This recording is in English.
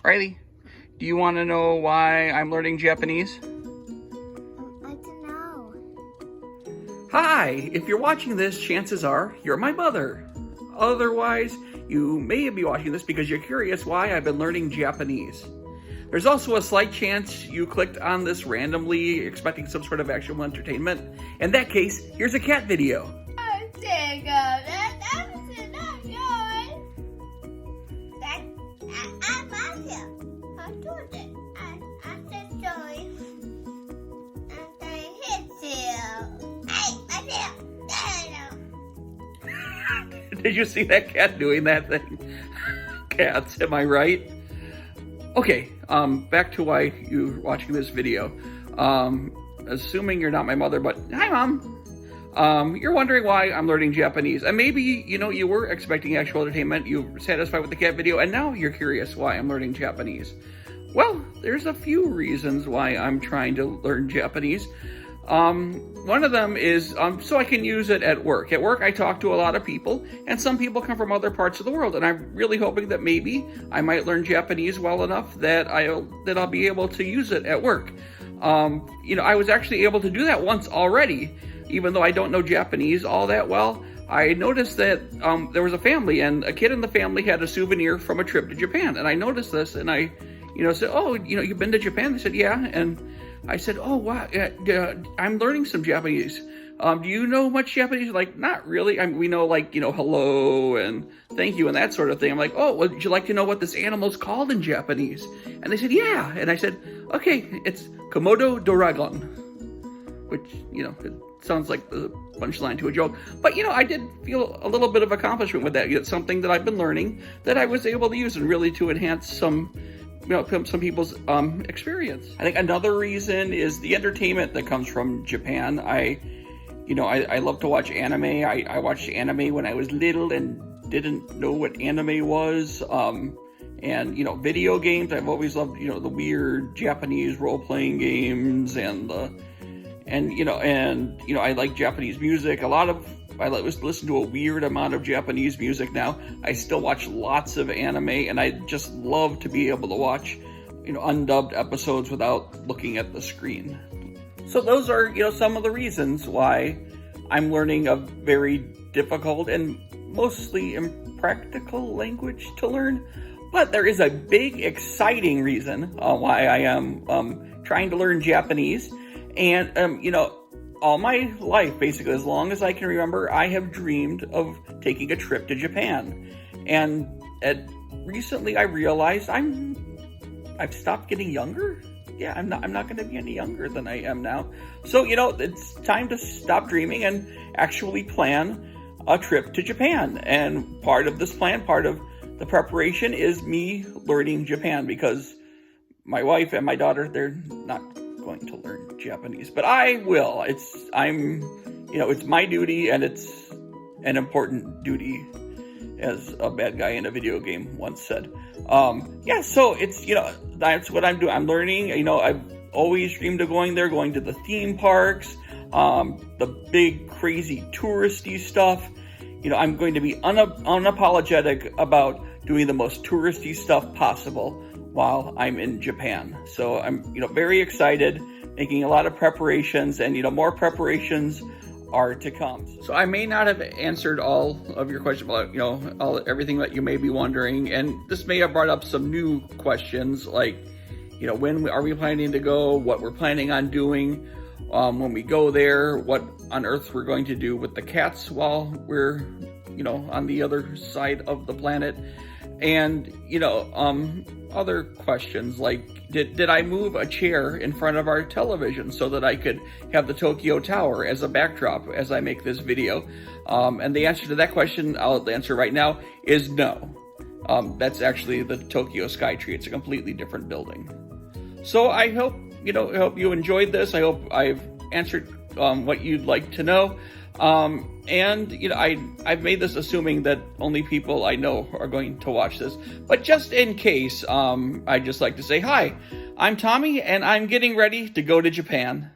Reilly, do you want to know why I'm learning Japanese? I don't know. Hi, if you're watching this, chances are you're my mother. Otherwise, you may be watching this because you're curious why I've been learning Japanese. There's also a slight chance you clicked on this randomly, expecting some sort of actual entertainment. In that case, here's a cat video. Did you see that cat doing that thing? Cats, am I right? Okay, back to why you're watching this video. Assuming you're not my mother, but hi, Mom. You're wondering why I'm learning Japanese. And maybe, you were expecting actual entertainment, you were satisfied with the cat video, and now you're curious why I'm learning Japanese. Well, there's a few reasons why I'm trying to learn Japanese. One of them is so I can use it at work. At work, I talk to a lot of people, and some people come from other parts of the world, and I'm really hoping that maybe I might learn Japanese well enough that I'll be able to use it at work. I was actually able to do that once already, even though I don't know Japanese all that well. I noticed that there was a family, and a kid in the family had a souvenir from a trip to Japan, and I noticed this, and I said, "Oh, you've been to Japan?" They said, "Yeah," and I said, "Oh, wow, I'm learning some Japanese. Do you know much Japanese?" Like, not really. I mean, we know, hello and thank you and that sort of thing. I'm like, "Oh, well, would you like to know what this animal's called in Japanese?" And they said, "Yeah." And I said, "Okay, it's Komodo dragon," which, it sounds like the punchline to a joke. But, I did feel a little bit of accomplishment with that. It's something that I've been learning that I was able to use and really to enhance some people's experience. I think another reason is the entertainment that comes from Japan. I love to watch anime. I watched anime when I was little and didn't know what anime was. And video games. I've always loved the weird Japanese role-playing games and I like Japanese music. I listen to a weird amount of Japanese music now. I still watch lots of anime, and I just love to be able to watch, undubbed episodes without looking at the screen. So those are, some of the reasons why I'm learning a very difficult and mostly impractical language to learn. But there is a big, exciting reason why I am trying to learn Japanese. And, all my life, basically, as long as I can remember, I have dreamed of taking a trip to Japan. And recently I realized I've stopped getting younger. Yeah, I'm not going to be any younger than I am now. So, it's time to stop dreaming and actually plan a trip to Japan. And part of this plan, part of the preparation is me learning Japan, because my wife and my daughter, they're not going to learn Japanese, but I will. It's my duty, and it's an important duty, as a bad guy in a video game once said. So it's, that's what I'm doing. I'm learning. I've always dreamed of going there, going to the theme parks, the big crazy touristy stuff. I'm going to be unapologetic about doing the most touristy stuff possible while I'm in Japan. So I'm, very excited, making a lot of preparations, and, more preparations are to come. So I may not have answered all of your questions about, everything that you may be wondering, and this may have brought up some new questions, like, when are we planning to go, what we're planning on doing, when we go there, what on earth we're going to do with the cats while we're, on the other side of the planet. And, other questions like, did I move a chair in front of our television so that I could have the Tokyo Tower as a backdrop as I make this video? And the answer to that question, I'll answer right now, is no. That's actually the Tokyo Skytree. It's a completely different building. So I hope, you enjoyed this. I hope I've answered what you'd like to know. I've made this assuming that only people I know are going to watch this. But just in case, I'd just like to say, hi, I'm Tommy, and I'm getting ready to go to Japan.